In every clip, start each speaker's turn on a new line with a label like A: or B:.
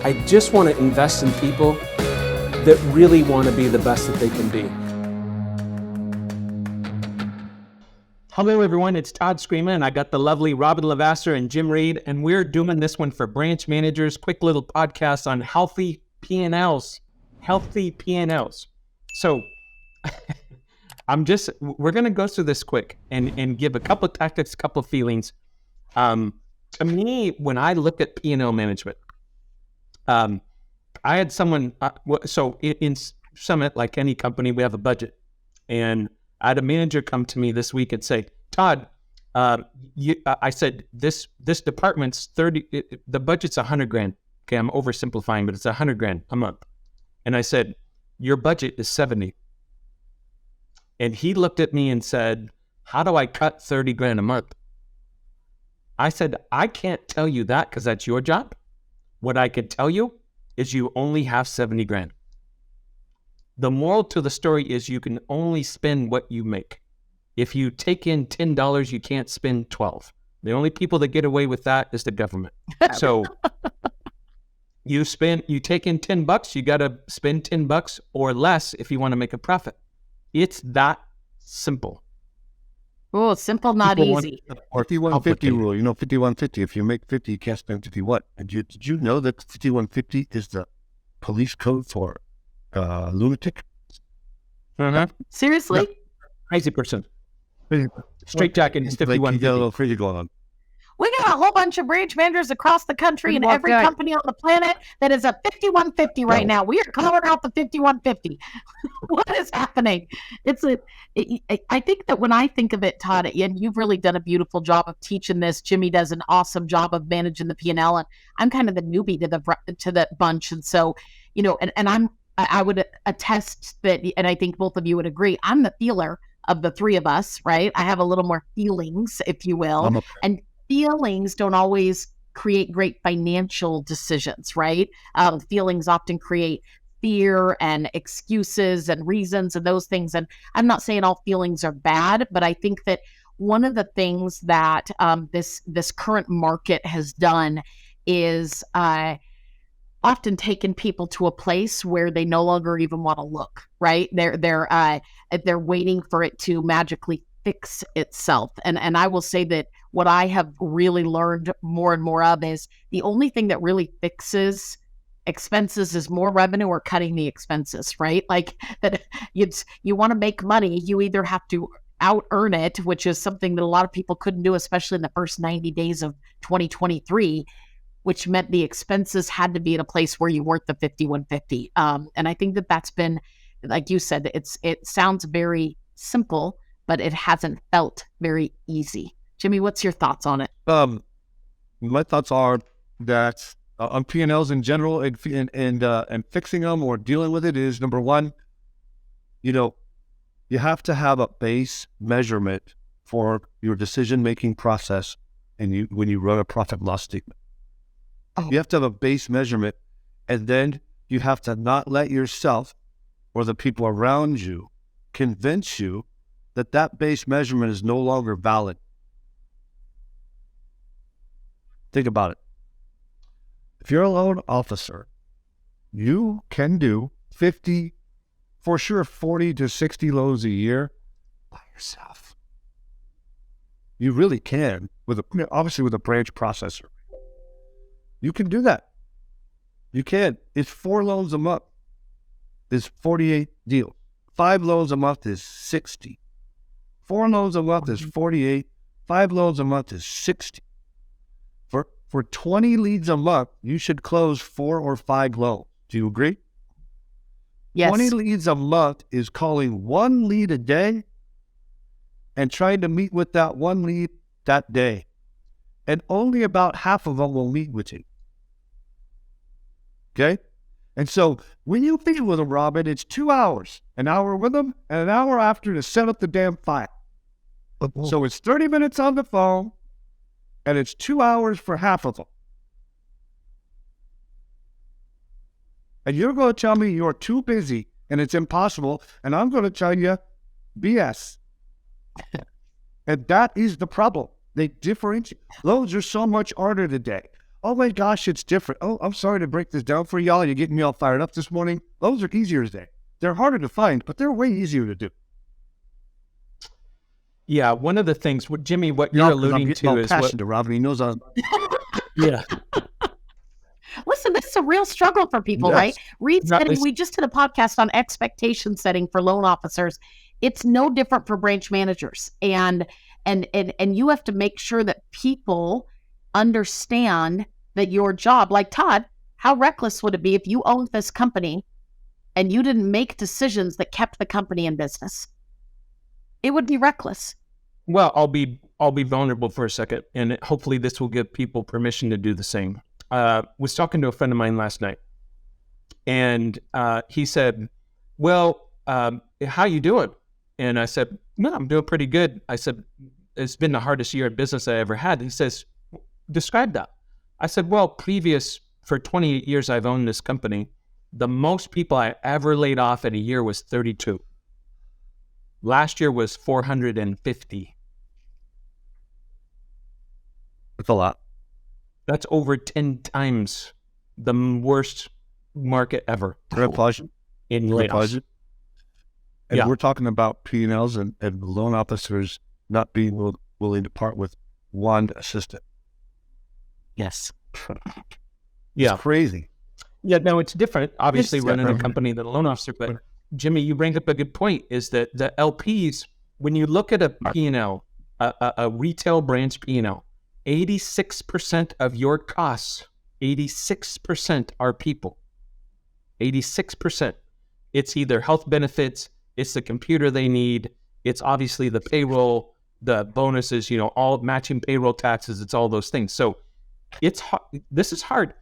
A: I just want to invest in people that really want to be the best that they can be.
B: Hello, everyone. It's Todd Scrima, and I got the lovely Robyn LaVassaur and Jim Reed, and we're doing this one for branch managers. Quick little podcast on healthy PNLs. Healthy PNLs. So we're going to go through this quick and give a couple of tactics, a couple of feelings. To me, when I look at P&L management, I had someone, so in Summit, like any company, we have a budget. And I had a manager come to me this week and say, Todd, I said, this department's the budget's $100,000. Okay, I'm oversimplifying, but it's $100,000 a month. And I said, your budget is 70. And he looked at me and said, how do I cut 30 grand a month? I said, I can't tell you that because that's your job. What I can tell you is you only have 70 grand. The moral to the story is you can only spend what you make. If you take in $10, you can't spend 12. The only people that get away with that is the government. So you take in $10, you got to spend $10 or less if you want to make a profit. It's that simple.
C: Oh, simple, not easy.
D: Or 5150 rule, 5150. If you make 50, you can't spend 51. And did you know that 5150 is the police code for lunatic?
C: Seriously?
D: No.
B: Crazy person. Straight jacket is 5150.
D: Like you got a little crazy going on.
C: We got a whole bunch of branch managers across the country and every company on the planet that is a 5150 right now. We are calling out the 5150. What is happening? I think that when I think of it, Todd, and you've really done a beautiful job of teaching this. Jimmy does an awesome job of managing the P&L, and I'm kind of the newbie to that bunch. And so, I would attest that, and I think both of you would agree, I'm the feeler of the three of us, right? I have a little more feelings, if you will. And feelings don't always create great financial decisions, right? Feelings often create fear and excuses and reasons and those things. And I'm not saying all feelings are bad, but I think that one of the things that this current market has done is often taken people to a place where they no longer even want to look, right? They're waiting for it to magically fix itself. And I will say that what I have really learned more and more of is the only thing that really fixes expenses is more revenue or cutting the expenses, right? Like that you want to make money, you either have to out earn it, which is something that a lot of people couldn't do, especially in the first 90 days of 2023, which meant the expenses had to be at a place where you weren't the 5150. And I think that that's been, like you said, it sounds very simple, but it hasn't felt very easy. Jimmy, what's your thoughts on it?
D: My thoughts are that on P&Ls in general and fixing them or dealing with it is, number one, you have to have a base measurement for your decision-making process and when you run a profit and loss statement. Oh. You have to have a base measurement, and then you have to not let yourself or the people around you convince you that base measurement is no longer valid. Think about it. If you're a loan officer, you can do 50, for sure 40 to 60 loans a year by yourself. You really can, obviously with a branch processor. You can do that. You can. It's 4 loans a month. It's 48 deals. 5 loans a month is 60. 4 loans a month is 48. 5 loans a month is 60. For 20 leads a month, you should close 4 or 5 loans. Do you agree?
C: Yes.
D: 20 leads a month is calling 1 lead a day and trying to meet with that 1 lead that day. And only about half of them will meet with you. Okay? And so when you meet with them, Robyn, it's 2 hours. An hour with them and an hour after to set up the damn file. So it's 30 minutes on the phone and it's 2 hours for half of them. And you're going to tell me you're too busy and it's impossible, and I'm going to tell you BS. And that is the problem. They differentiate. Loans are so much harder today. oh my gosh, it's different. Oh, I'm sorry to break this down for y'all. You're getting me all fired up this morning. Those are easier today. They're harder to find, but they're way easier to do.
B: Yeah, one of the things, Jimmy, what you're alluding to is what...
D: to Robyn. He knows I'm...
B: Yeah.
C: Listen, this is a real struggle for people,
D: Yes.
C: right? Resetting. We just did a podcast on expectation setting for loan officers. It's no different for branch managers, and you have to make sure that people understand that your job, like Todd, how reckless would it be if you owned this company and you didn't make decisions that kept the company in business? It would be reckless.
B: Well, I'll be vulnerable for a second, and hopefully this will give people permission to do the same. Was talking to a friend of mine last night, and he said, well, how you doing? And I said, no, I'm doing pretty good. I said, it's been the hardest year in business I ever had. And he says, describe that. I said, well, for 28 years I've owned this company, the most people I ever laid off in a year was 32. Last year was 450.
D: It's a lot.
B: That's over 10 times the worst market ever in layoffs.
D: And we're talking about P&Ls and loan officers not being willing to part with one assistant.
C: Yes.
D: It's crazy.
B: Yeah, no, it's different, obviously, running a company than a loan officer. But Jimmy, you bring up a good point, is that the LPs, when you look at a P&L, a retail branch P&L, 86% of your costs, 86% are people. 86%. It's either health benefits, it's the computer they need, it's obviously the payroll, the bonuses, all matching payroll taxes, it's all those things. So it's hard. This is hard.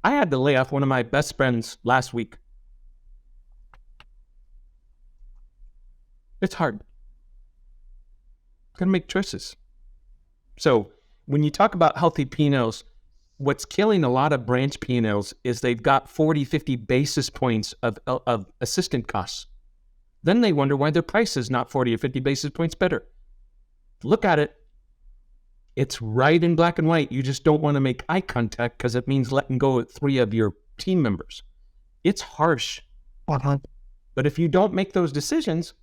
B: I had to lay off one of my best friends last week. It's hard. Gotta make choices. So when you talk about healthy P&Ls, what's killing a lot of branch P&Ls is they've got 40, 50 basis points of assistant costs. Then they wonder why their price is not 40 or 50 basis points better. Look at it. It's right in black and white. You just don't want to make eye contact because it means letting go of 3 of your team members. It's harsh. But if you don't make those decisions,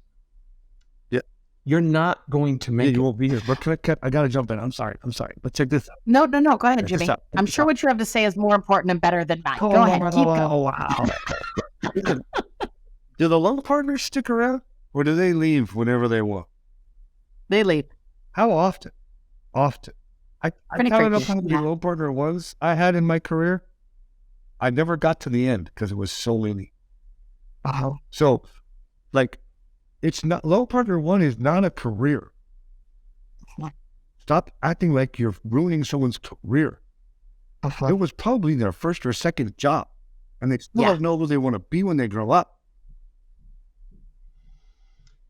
B: you're not going to make it.
D: You won't be here. But I got to jump in. I'm sorry. But check this out.
C: No. Go ahead, Jimmy. I'm sure what you have to say is more important and better than mine. Go ahead. Keep going.
D: Wow. Do the loan partners stick around, or do they leave whenever they want?
C: They leave.
D: How often? Often. I counted up how many loan partner ones I had in my career. I never got to the end because it was so many.
C: Wow.
D: So, it's not, loan partner one is not a career. Stop acting like you're ruining someone's career. It was probably their first or second job, and they still don't know who they want to be when they grow up.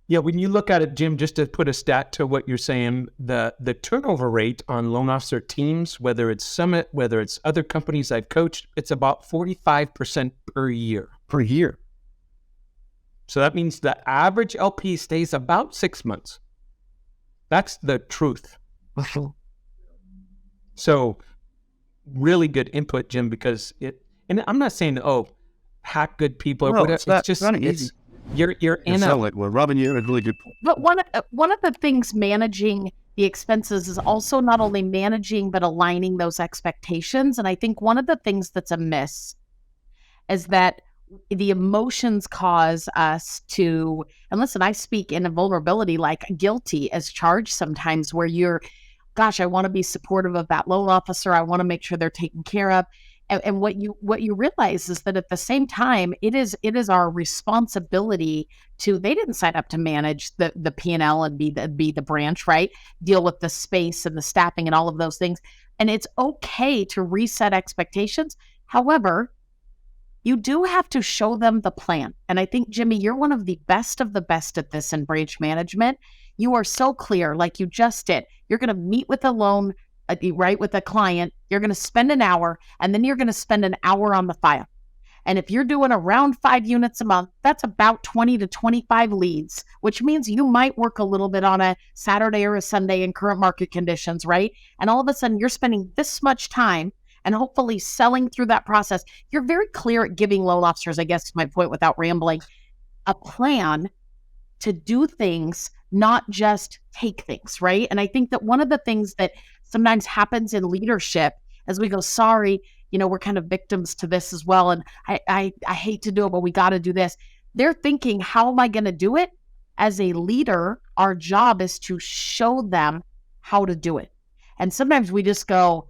B: Yeah, when you look at it, Jim, just to put a stat to what you're saying, the turnover rate on loan officer teams, whether it's Summit, whether it's other companies I've coached, it's about 45% per year.
D: Per year.
B: So that means the average LP stays about 6 months. That's the truth. So really good input, Jim, because and I'm not saying, hack good people or whatever. It's just
D: not easy.
B: You're in a...
D: Well, Robyn, you had a really good point.
C: But one of the things managing the expenses is also not only managing, but aligning those expectations. And I think one of the things that's amiss is that the emotions cause us to, and listen, I speak in a vulnerability like guilty as charged sometimes, where gosh, I want to be supportive of that loan officer. I want to make sure they're taken care of. And what you realize is that at the same time, it is our responsibility to, they didn't sign up to manage the P&L and be the branch, right? Deal with the space and the staffing and all of those things. And it's okay to reset expectations. However, you do have to show them the plan. And I think, Jimmy, you're one of the best at this in branch management. You are so clear, like you just did. You're going to meet with a loan, right, with a client. You're going to spend an hour, and then you're going to spend an hour on the file. And if you're doing around 5 units a month, that's about 20 to 25 leads, which means you might work a little bit on a Saturday or a Sunday in current market conditions, right? And all of a sudden you're spending this much time, and hopefully selling through that process. You're very clear at giving loan officers, I guess, to my point without rambling, a plan to do things, not just take things, right? And I think that one of the things that sometimes happens in leadership as we go, sorry, we're kind of victims to this as well. And I hate to do it, but we got to do this. They're thinking, how am I going to do it? As a leader, our job is to show them how to do it. And sometimes we just go,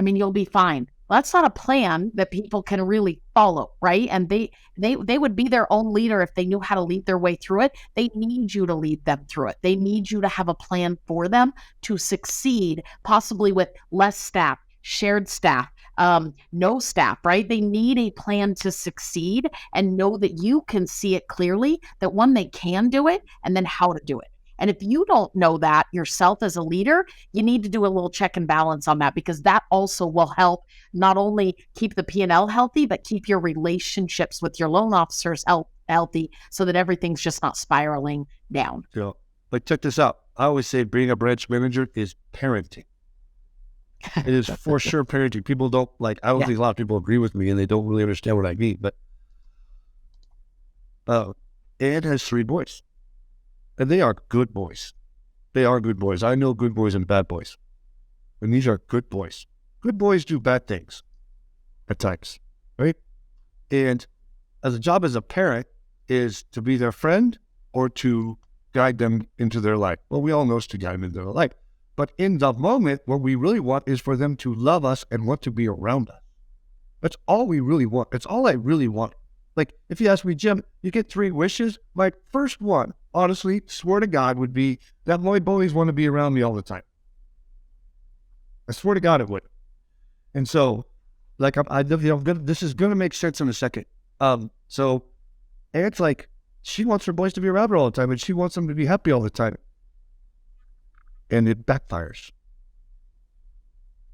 C: you'll be fine. Well, that's not a plan that people can really follow, right? And they would be their own leader if they knew how to lead their way through it. They need you to lead them through it. They need you to have a plan for them to succeed, possibly with less staff, shared staff, no staff, right? They need a plan to succeed and know that you can see it clearly, that one, they can do it, and then how to do it. And if you don't know that yourself as a leader, you need to do a little check and balance on that, because that also will help not only keep the P&L healthy, but keep your relationships with your loan officers healthy so that everything's just not spiraling down.
D: Yeah. But check this out. I always say being a branch manager is parenting. It is for sure parenting. People don't I don't think a lot of people agree with me and they don't really understand what I mean. But Ed has 3 boys. And they are good boys. They are good boys. I know good boys and bad boys. And these are good boys. Good boys do bad things at times, right? And as a job as a parent is to be their friend or to guide them into their life. Well, we all know it's to guide them into their life. But in the moment, what we really want is for them to love us and want to be around us. That's all we really want. It's all I really want. If you ask me, Jim, you get 3 wishes. My first one, honestly, swear to God, would be that my boys want to be around me all the time. I swear to God it would. And so, this is going to make sense in a second. So Aunt's she wants her boys to be around her all the time, and she wants them to be happy all the time. And it backfires.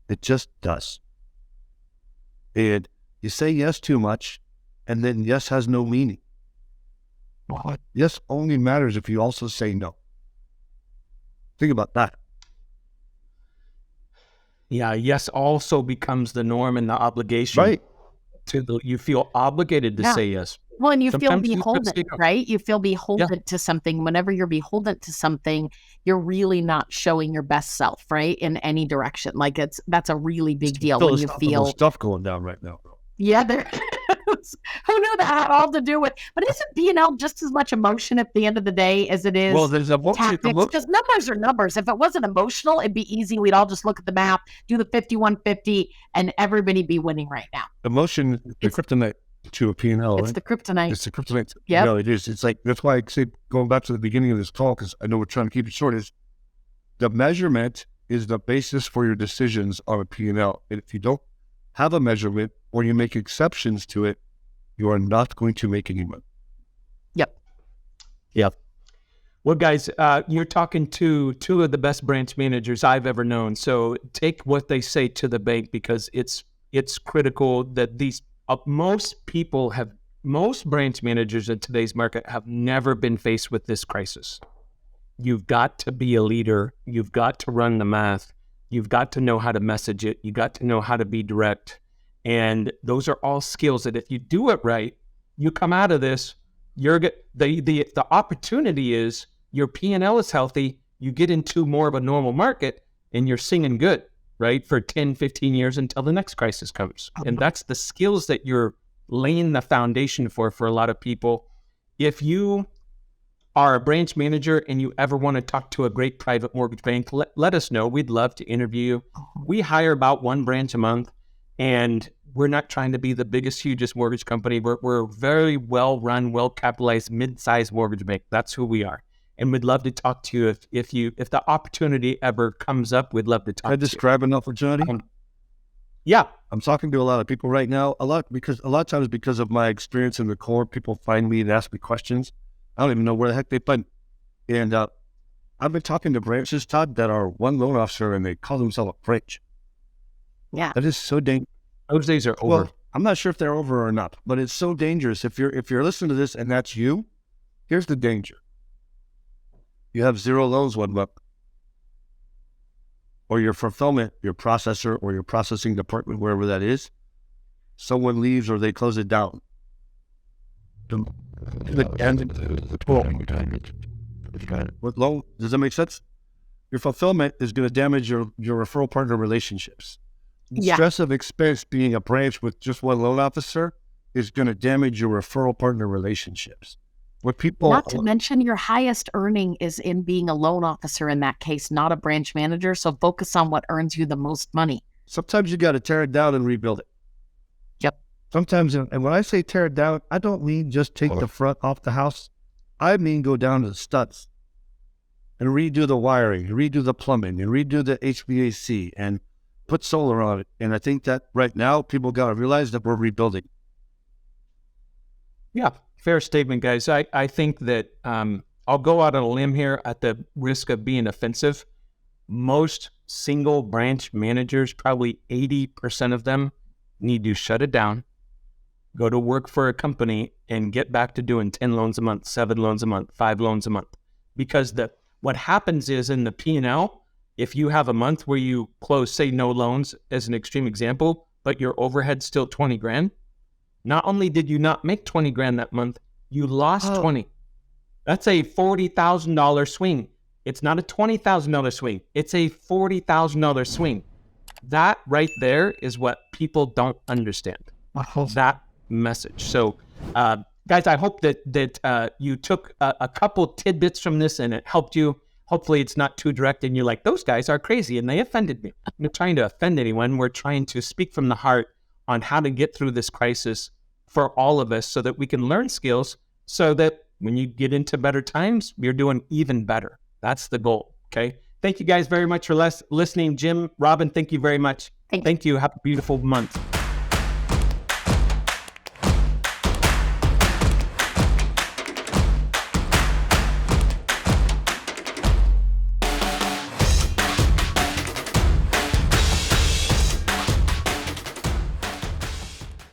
D: It just does. And you say yes too much, and then yes has no meaning. What? Yes only matters if you also say no. Think about that.
B: Yeah, yes also becomes the norm and the obligation.
D: Right.
B: You feel obligated to say yes.
C: Well, and you
B: Sometimes
C: feel beholden, right? You feel beholden to something. Whenever you're beholden to something, you're really not showing your best self, right? In any direction. That's a really big deal when you feel
D: stuff going down right now.
C: Yeah, there. Who knew that had all to do with? But isn't P&L just as much emotion at the end of the day as it is?
D: Well, there's
C: tactics? Because numbers are numbers. If it wasn't emotional, it'd be easy. We'd all just look at the map, do the 5150, and everybody be winning right now.
D: Emotion, the kryptonite to a P&L.
C: It's the kryptonite.
D: It's the kryptonite.
C: Yeah,
D: no, it is. It's that's why I say, going back to the beginning of this call, because I know we're trying to keep it short, is the measurement is the basis for your decisions on a P&L. And if you don't have a measurement or you make exceptions to it, you are not going to make any money.
B: Yep. Well, guys, you're talking to 2 of the best branch managers I've ever known. So take what they say to the bank, because it's critical that most branch managers in today's market have never been faced with this crisis. You've got to be a leader. You've got to run the math. You've got to know how to message it. You got to know how to be direct. And those are all skills that if you do it right, you come out of this, the opportunity is your P&L is healthy. You get into more of a normal market and you're singing good, right? For 10, 15 years until the next crisis comes. And that's the skills that you're laying the foundation for a lot of people. If you are a branch manager and you ever want to talk to a great private mortgage bank, let us know. We'd love to interview you. We hire about 1 branch a month, and we're not trying to be the biggest, hugest mortgage company. We're a very well-run, well-capitalized, mid-sized mortgage bank. That's who we are. And we'd love to talk to you if the opportunity ever comes up. We'd love to talk to you.
D: Can I describe an opportunity?
B: Yeah.
D: I'm talking to a lot of people right now, a lot of times because of my experience in the core, people find me and ask me questions. I don't even know where the heck they find. And I've been talking to branches, Todd, that are 1 loan officer and they call themselves a branch.
C: Yeah.
D: That is so dangerous.
B: Those days are over.
D: Well, I'm not sure if they're over or not, but it's so dangerous. If you're listening to this and that's you, here's the danger. You have 0 loans 1 month. or your fulfillment, your processor or your processing department, wherever that is, someone leaves or they close it down. With low, does that make sense? Your fulfillment is going to damage your referral partner relationships. The
C: Yeah.
D: stress of expense being a branch with just one loan officer is going to damage your referral partner relationships. What people
C: Not to mention your highest earning is in being a loan officer in that case, not a branch manager. So focus on what earns you the most money.
D: sometimes you got to tear it down and rebuild it.
C: Yep.
D: Sometimes, and when I say tear it down, I don't mean just take the front off the house. I mean go down to the studs and redo the wiring, redo the plumbing, and redo the HVAC, and put solar on it. And I think that right now people got to realize that we're rebuilding.
B: Yeah, fair statement, guys. I think that I'll go out on a limb here at the risk of being offensive. Most single branch managers, probably 80% of them, need to shut it down, go to work for a company, and get back to doing 10 loans a month, 7 loans a month, 5 loans a month. Because what happens is in the P&L, if you have a month where you close, say, no loans as an extreme example, but your overhead's still 20 grand, not only did you not make 20 grand that month, you lost 20. That's a $40,000 swing. It's not a $20,000 swing. It's a $40,000 swing. That right there is what people don't understand. That message. So, guys, I hope that you took a couple tidbits from this and it helped you. Hopefully it's not too direct and you're like, those guys are crazy and they offended me. I'm not trying to offend anyone. We're trying to speak from the heart on how to get through this crisis for all of us so that we can learn skills so that when you get into better times, you're doing even better. That's the goal, okay? Thank you guys very much for listening. Jim, Robyn, thank you very much.
C: Thank you.
B: Thank you. Have a beautiful month.